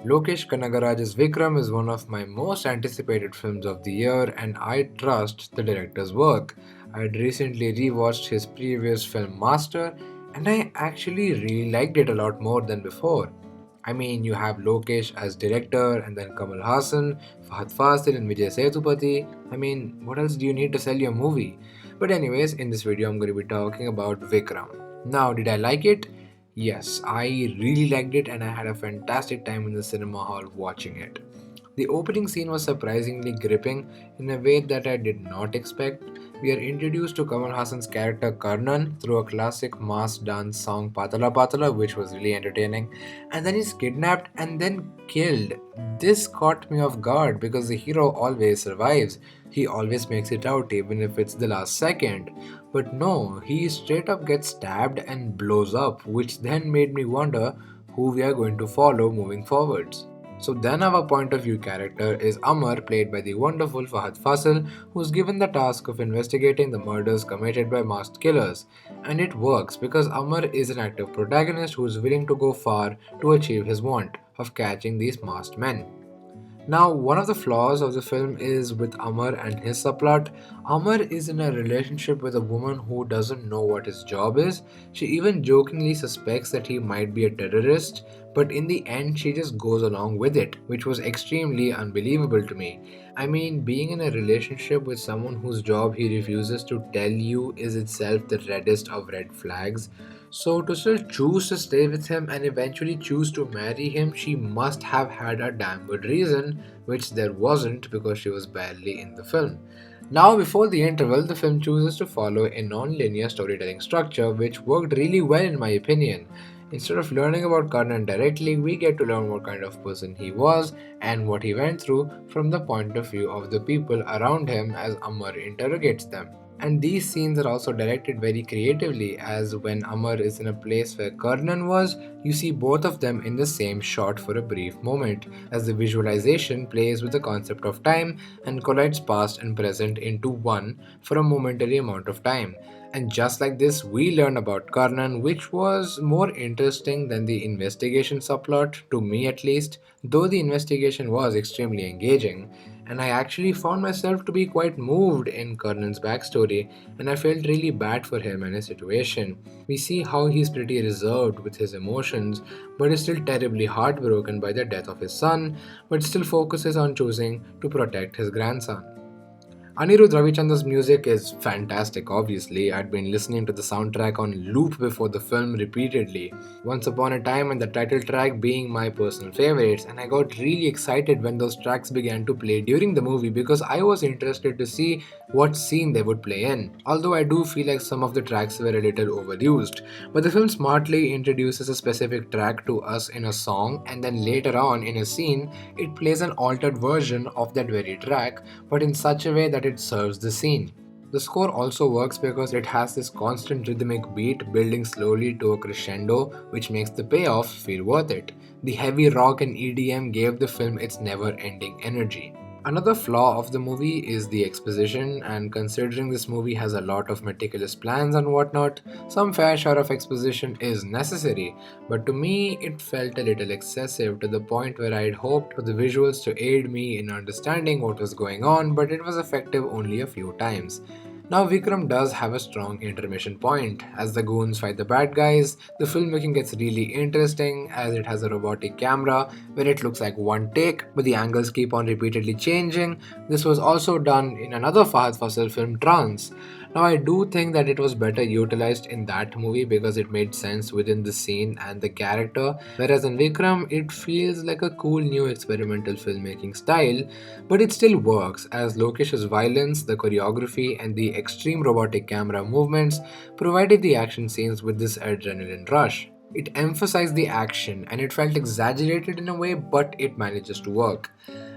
Lokesh Kanagaraj's Vikram is one of my most anticipated films of the year, and I trust the director's work. I had recently rewatched his previous film Master, and I actually really liked it a lot more than before. I mean, you have Lokesh as director, and then Kamal Hassan, Fahad Fasil, and Vijay Sethupathi. I mean, what else do you need to sell your movie? But, anyways, in this video, I'm going to be talking about Vikram. Now, did I like it? Yes, I really liked it and I had a fantastic time in the cinema hall watching it. The opening scene was surprisingly gripping in a way that I did not expect. We are introduced to Kamal Hassan's character Karnan through a classic mass dance song Patala Patala, which was really entertaining, and then he's kidnapped and then killed. This caught me off guard because the hero always survives. He always makes it out, even if it's the last second. But no, he straight up gets stabbed and blows up, which then made me wonder who we are going to follow moving forwards. So then our point of view character is Amar, played by the wonderful Fahad Fasil, who's given the task of investigating the murders committed by masked killers. And it works because Amar is an active protagonist who is willing to go far to achieve his want of catching these masked men. Now, one of the flaws of the film is with Amar and his subplot. Amar is in a relationship with a woman who doesn't know what his job is. She even jokingly suspects that he might be a terrorist, but in the end, she just goes along with it, which was extremely unbelievable to me. I mean, being in a relationship with someone whose job he refuses to tell you is itself the reddest of red flags. So, to still choose to stay with him and eventually choose to marry him, she must have had a damn good reason, which there wasn't because she was barely in the film. Now, before the interval, the film chooses to follow a non linear storytelling structure, which worked really well in my opinion. Instead of learning about Karnan directly, we get to learn what kind of person he was and what he went through from the point of view of the people around him as Amar interrogates them. And these scenes are also directed very creatively, as when Amar is in a place where Karnan was, you see both of them in the same shot for a brief moment, as the visualization plays with the concept of time and collides past and present into one for a momentary amount of time. And just like this, we learn about Karnan, which was more interesting than the investigation subplot, to me at least, though the investigation was extremely engaging. And I actually found myself to be quite moved in Karnan's backstory, and I felt really bad for him and his situation. We see how he's pretty reserved with his emotions, but is still terribly heartbroken by the death of his son, but still focuses on choosing to protect his grandson. Anirudh Ravichandra's music is fantastic, obviously. I'd been listening to the soundtrack on loop before the film repeatedly. Once Upon a Time and the title track being my personal favorites, and I got really excited when those tracks began to play during the movie because I was interested to see what scene they would play in. Although I do feel like some of the tracks were a little overused, but the film smartly introduces a specific track to us in a song, and then later on in a scene, it plays an altered version of that very track, but in such a way that it serves the scene. The score also works because it has this constant rhythmic beat building slowly to a crescendo, which makes the payoff feel worth it. The heavy rock and EDM gave the film its never ending energy. Another flaw of the movie is the exposition, and considering this movie has a lot of meticulous plans and whatnot, some fair share of exposition is necessary. But to me, it felt a little excessive to the point where I had hoped for the visuals to aid me in understanding what was going on, but it was effective only a few times. Now, Vikram does have a strong intermission point. As the goons fight the bad guys, the filmmaking gets really interesting as it has a robotic camera where it looks like one take, but the angles keep on repeatedly changing. This was also done in another Fahad Fasil film, Trance. Now, I do think that it was better utilized in that movie because it made sense within the scene and the character, whereas in Vikram, it feels like a cool new experimental filmmaking style, but it still works as Lokesh's violence, the choreography, and the extreme robotic camera movements provided the action scenes with this adrenaline rush. It emphasized the action and it felt exaggerated in a way, but it manages to work.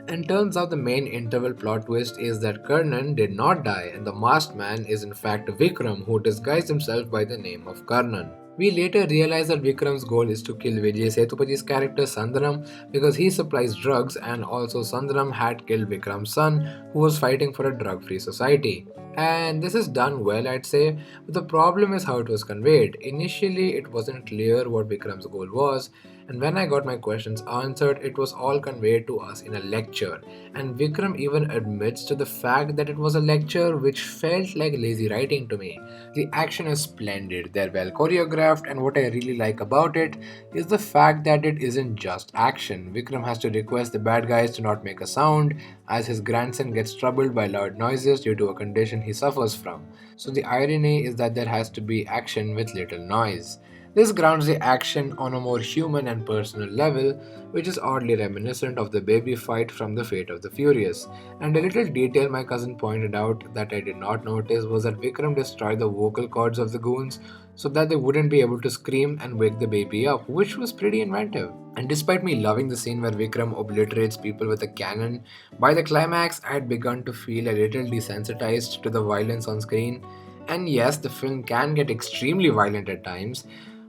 And turns out the main interval plot twist is that Karnan did not die, and the masked man is in fact Vikram, who disguised himself by the name of Karnan. We later realize that Vikram's goal is to kill Vijay Sethupath's character Sandram because he supplies drugs, and also Sandram had killed Vikram's son, who was fighting for a drug free society. And this is done well, I'd say, but the problem is how it was conveyed. Initially, it wasn't clear what Vikram's goal was, And when I got my questions answered, it was all conveyed to us in a lecture. And Vikram even admits to the fact that it was a lecture which felt like lazy writing to me. The action is splendid, they're well choreographed, and what I really like about it is the fact that it isn't just action. Vikram has to request the bad guys to not make a sound as his grandson gets troubled by loud noises due to a condition he suffers from. So the irony is that there has to be action with little noise. This grounds the action on a more human and personal level, which is oddly reminiscent of the baby fight from The Fate of the Furious. And a little detail my cousin pointed out that I did not notice was that Vikram destroyed the vocal cords of the goons so that they wouldn't be able to scream and wake the baby up, which was pretty inventive. And despite me loving the scene where Vikram obliterates people with a cannon, by the climax I had begun to feel a little desensitized to the violence on screen. And yes, the film can get extremely violent at times,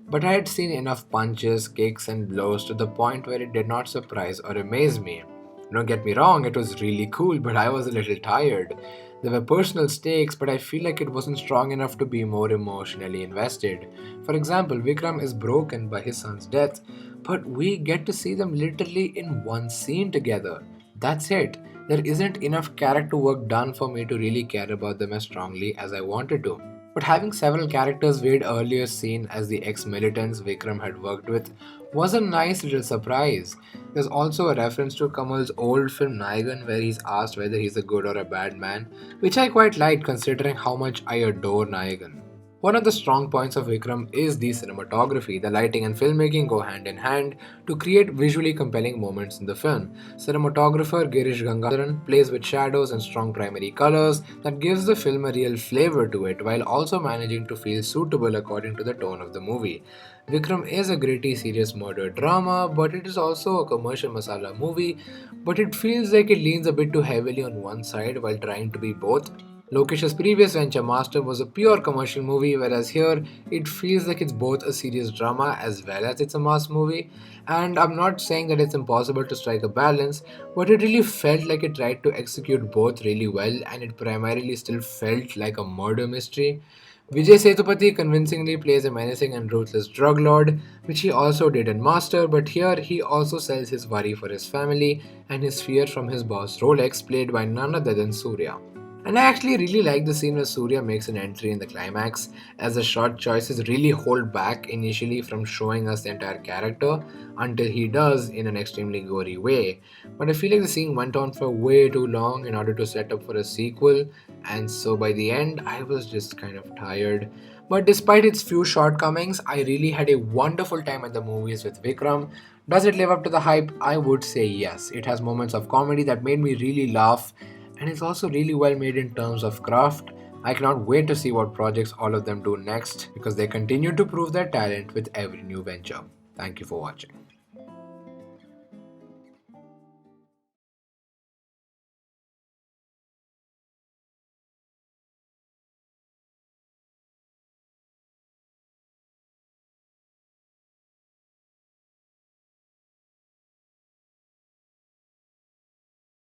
but I had seen enough punches, kicks, and blows to the point where it did not surprise or amaze me. Don't get me wrong, it was really cool, but I was a little tired. There were personal stakes, but I feel like it wasn't strong enough to be more emotionally invested. For example, Vikram is broken by his son's death, but we get to see them literally in one scene together. That's it. There isn't enough character work done for me to really care about them as strongly as I wanted to. But having several characters we'd earlier seen as the ex-militants Vikram had worked with was a nice little surprise. There's also a reference to Kamal's old film Nayagan where he's asked whether he's a good or a bad man, which I quite liked considering how much I adore Nayagan. One of the strong points of Vikram is the cinematography. The lighting and filmmaking go hand in hand to create visually compelling moments in the film. Cinematographer Girish Gangadharan plays with shadows and strong primary colors that gives the film a real flavor to it while also managing to feel suitable according to the tone of the movie. Vikram is a gritty, serious murder drama, but it is also a commercial masala movie, but it feels like it leans a bit too heavily on one side while trying to be both. Lokesh's previous venture, Master, was a pure commercial movie, whereas here it feels like it's both a serious drama as well as it's a mass movie. And I'm not saying that it's impossible to strike a balance, but it really felt like it tried to execute both really well, and it primarily still felt like a murder mystery. Vijay Sethupathi convincingly plays a menacing and ruthless drug lord, which he also did in Master, but here he also sells his worry for his family and his fear from his boss Rolex, played by none other than Surya. And I actually really like the scene where Surya makes an entry in the climax, as the shot choices really hold back initially from showing us the entire character until he does in an extremely gory way. But I feel like the scene went on for way too long in order to set up for a sequel, and so by the end, I was just kind of tired. But despite its few shortcomings, I really had a wonderful time at the movies with Vikram. Does it live up to the hype? I would say yes. It has moments of comedy that made me really laugh, and it's also really well made in terms of craft. I cannot wait to see what projects all of them do next because they continue to prove their talent with every new venture. Thank you for watching.